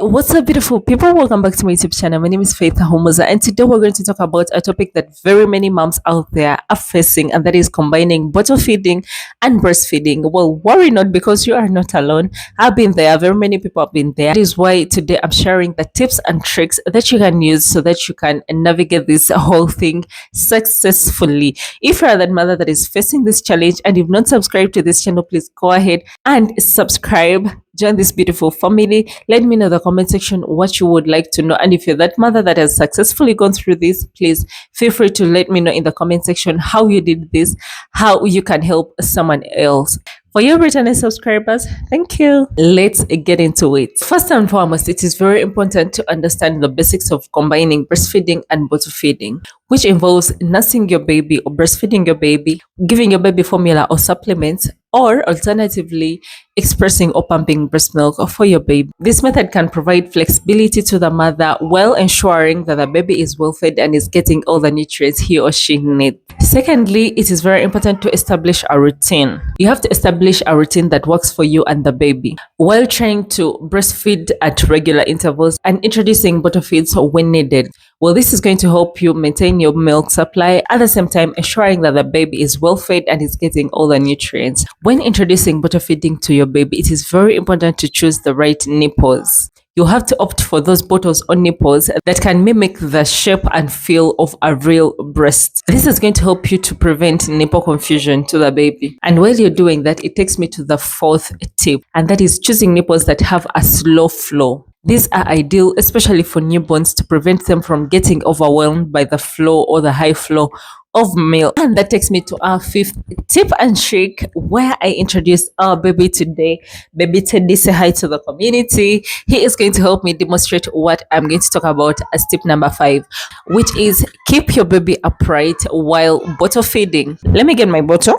Hey, what's up, beautiful people? Welcome back to my YouTube channel. My name is Faith Homoza, and today we're going to talk about a topic that very many moms out there are facing, and that is combining bottle feeding and breastfeeding. Well, worry not, because you are not alone. I've been there, very many people have been there. That is why today I'm sharing the tips and tricks that you can use so that you can navigate this whole thing successfully. If you are that mother that is facing this challenge and you've not subscribed to this channel, please go ahead and subscribe. Join this beautiful family. Let me know in the comment section what you would like to know. And if you're that mother that has successfully gone through this, please feel free to let me know in the comment section how you did this, how you can help someone else. For your returning subscribers, thank you. Let's get into it. First and foremost, it is very important to understand the basics of combining breastfeeding and bottle feeding, which involves nursing your baby or breastfeeding your baby, giving your baby formula or supplements, or alternatively, expressing or pumping breast milk for your baby. This method can provide flexibility to the mother while ensuring that the baby is well fed and is getting all the nutrients he or she needs. Secondly, it is very important to establish a routine. You have to establish a routine that works for you and the baby while trying to breastfeed at regular intervals and introducing bottle feeds when needed. Well, this is going to help you maintain your milk supply, at the same time ensuring that the baby is well fed and is getting all the nutrients. When introducing bottle feeding to your baby, it is very important to choose the right nipples. You have to opt for those bottles or nipples that can mimic the shape and feel of a real breast. This is going to help you to prevent nipple confusion to the baby. And while you're doing that, it takes me to the fourth tip, and that is choosing nipples that have a slow flow. These are ideal, especially for newborns, to prevent them from getting overwhelmed by the flow or the high flow of milk. And that takes me to our fifth tip and trick, where I introduce our baby today. Baby Teddy, say hi to the community. He is going to help me demonstrate what I'm going to talk about as tip number 5, which is keep your baby upright while bottle feeding. Let me get my bottle.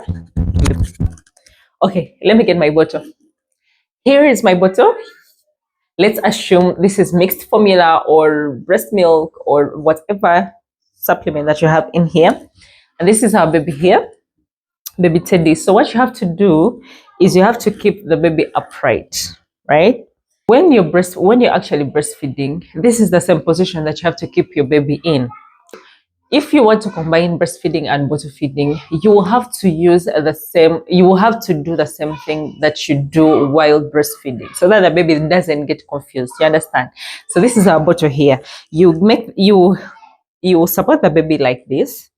Okay, let me get my bottle. Here is my bottle. Let's assume this is mixed formula or breast milk or whatever supplement that you have in here. And this is our baby here, baby Teddy. So what you have to do is you have to keep the baby upright, right? When you're actually breastfeeding, this is the same position that you have to keep your baby in. If you want to combine breastfeeding and bottle feeding, you will have to do the same thing that you do while breastfeeding, so that the baby doesn't get confused. You understand? So this is our bottle here. You support the baby like this,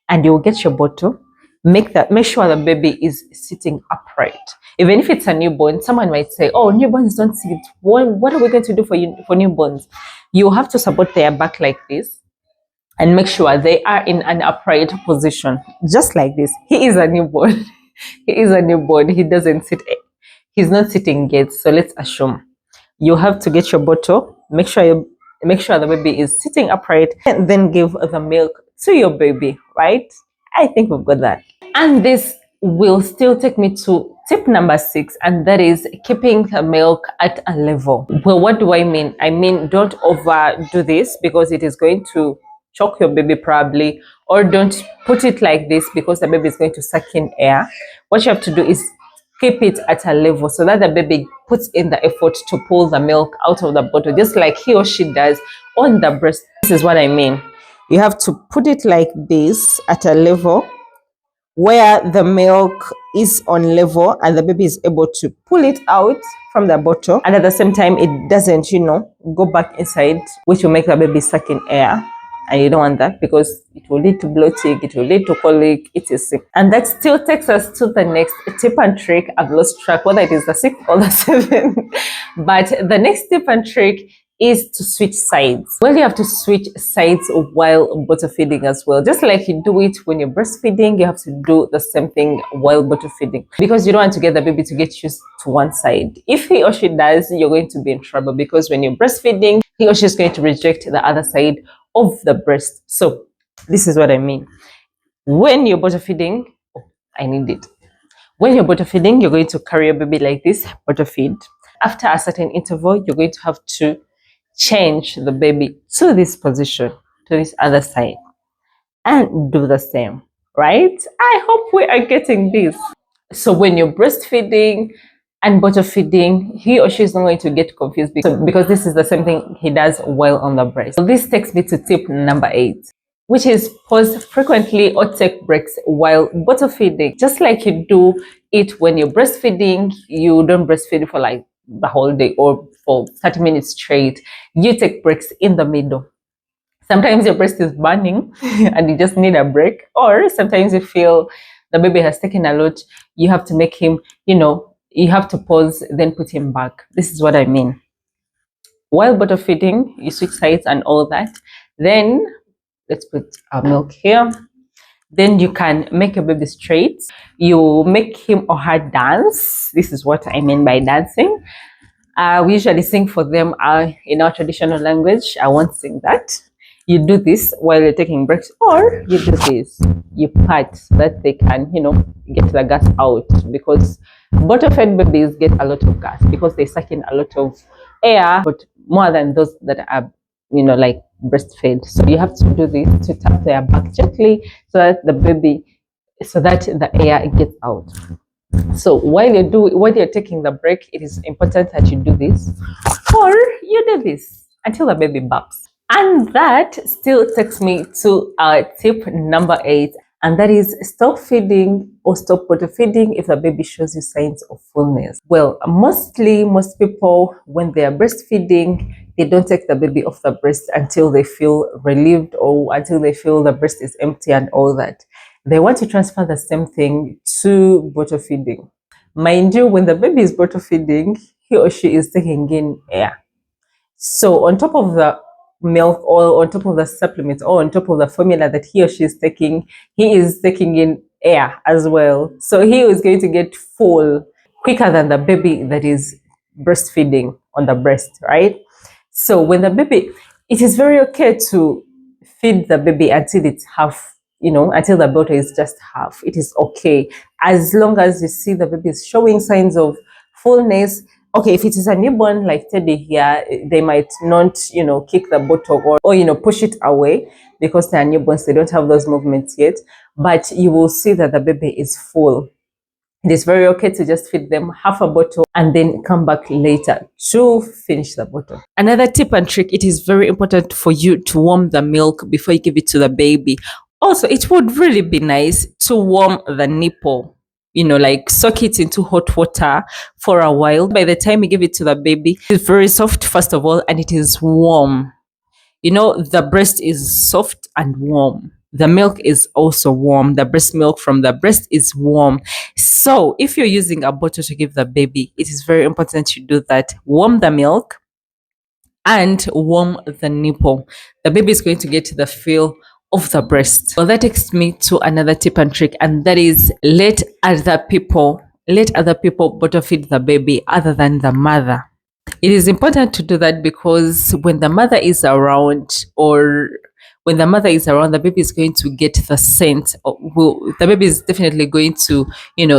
and you will get your bottle. Make sure the baby is sitting upright. Even if it's a newborn, someone might say, "Oh, newborns don't sit. What are we going to do for newborns?" You have to support their back like this, and make sure they are in an upright position, just like this. He is a newborn. He is a newborn. He doesn't sit. He's not sitting yet. So let's assume you have to get your bottle. Make sure the baby is sitting upright, and then give the milk to your baby. Right? I think we've got that. And this will still take me to tip number 6, and that is keeping the milk at a level. Well, what do I mean? I mean, don't overdo this, because it is going to choke your baby probably, or don't put it like this, because the baby is going to suck in air. What you have to do is keep it at a level so that the baby puts in the effort to pull the milk out of the bottle, just like he or she does on the breast. This is what I mean. You have to put it like this at a level where the milk is on level and the baby is able to pull it out from the bottle, and at the same time it doesn't go back inside, which will make the baby suck in air. And you don't want that, because it will lead to bloating, it will lead to colic, etc. And that still takes us to the next tip and trick. I've lost track whether it is the 6th or the 7th. But the next tip and trick is to switch sides. Well, you have to switch sides while bottle feeding as well. Just like you do it when you're breastfeeding, you have to do the same thing while bottle feeding, because you don't want to get the baby to get used to one side. If he or she does, you're going to be in trouble, because when you're breastfeeding, he or she is going to reject the other side of the breast. So this is what I mean. When you're bottle feeding, when you're bottle feeding, you're going to carry your baby like this, bottle feed. After a certain interval, you're going to have to change the baby to this position, to this other side, and do the same, right? I hope we are getting this. So when you're breastfeeding, and bottle feeding, he or she is not going to get confused because this is the same thing he does while on the breast. So this takes me to tip number 8, which is pause frequently or take breaks while bottle feeding. Just like you do it when you're breastfeeding, you don't breastfeed for like the whole day or for 30 minutes straight. You take breaks in the middle. Sometimes your breast is burning and you just need a break, or sometimes you feel the baby has taken a lot, you have to make him, you have to pause, then put him back. This is what I mean. While bottle feeding, you switch sides and all that. Then let's put our milk here. Then you can make your baby straight. You make him or her dance. This is what I mean by dancing. We usually sing for them in our traditional language. I won't sing that. You do this while you're taking breaks, or you do this. You pat so that they can, get the gas out, because bottle-fed babies get a lot of gas because they suck in a lot of air, but more than those that are, like breastfed. So you have to do this to tap their back gently so that the air gets out. So while you're taking the break, it is important that you do this, or you do this until the baby burps. And that still takes me to tip number 8, and that is stop feeding or stop bottle feeding if the baby shows you signs of fullness. Well, most people, when they are breastfeeding, they don't take the baby off the breast until they feel relieved or until they feel the breast is empty and all that. They want to transfer the same thing to bottle feeding. Mind you, when the baby is bottle feeding, he or she is taking in air. So on top of the milk, or on top of the supplement, or on top of the formula that he or she is taking, he is taking in air as well. So he is going to get full quicker than the baby that is breastfeeding on the breast, right? So when the baby, it is very okay to feed the baby until it's half, until the bottle is just half. It is okay as long as you see the baby is showing signs of fullness. Okay, if it is a newborn like Teddy here, they might not, kick the bottle or push it away because they are newborns. They don't have those movements yet. But you will see that the baby is full. It is very okay to just feed them half a bottle and then come back later to finish the bottle. Another tip and trick, it is very important for you to warm the milk before you give it to the baby. Also, it would really be nice to warm the nipple, like soak it into hot water for a while. By the time you give it to the baby, it's very soft, first of all, and it is warm. The breast is soft and warm. The milk is also warm. The breast milk from the breast is warm. So if you're using a bottle to give the baby, it is very important you do that. Warm the milk and warm the nipple. The baby is going to get the feel of the breast. Well, that takes me to another tip and trick, and that is let other people bottle feed the baby other than the mother. It is important to do that because when the mother is around, the baby is going to get the scent. The baby is definitely going to,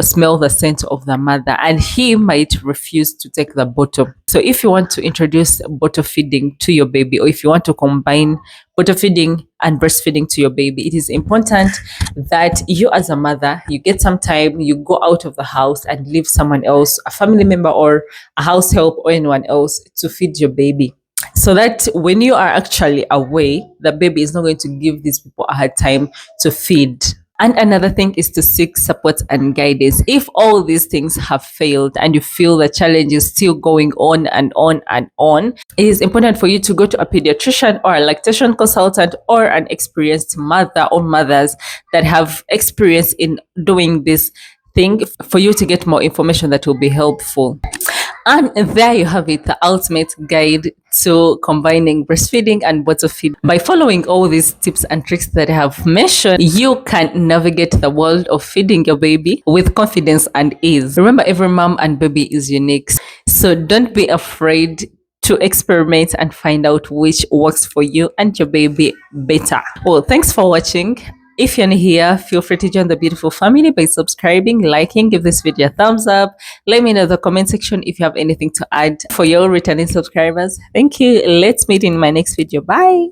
smell the scent of the mother, and he might refuse to take the bottle. So if you want to introduce bottle feeding to your baby, or if you want to combine bottle feeding and breastfeeding to your baby, it is important that you as a mother, you get some time, you go out of the house and leave someone else, a family member or a house help or anyone else, to feed your baby, so that when you are actually away, the baby is not going to give these people a hard time to feed. And another thing is to seek support and guidance. If all these things have failed and you feel the challenge is still going on and on and on, it is important for you to go to a pediatrician or a lactation consultant or an experienced mother or mothers that have experience in doing this thing, for you to get more information that will be helpful. And there you have it, the ultimate guide to combining breastfeeding and bottle feeding. By following all these tips and tricks that I have mentioned, you can navigate the world of feeding your baby with confidence and ease. Remember, every mom and baby is unique, so don't be afraid to experiment and find out which works for you and your baby better. Well, thanks for watching. If you're new here, feel free to join the beautiful family by subscribing, liking, give this video a thumbs up. Let me know in the comment section if you have anything to add. For your returning subscribers, thank you. Let's meet in my next video. Bye.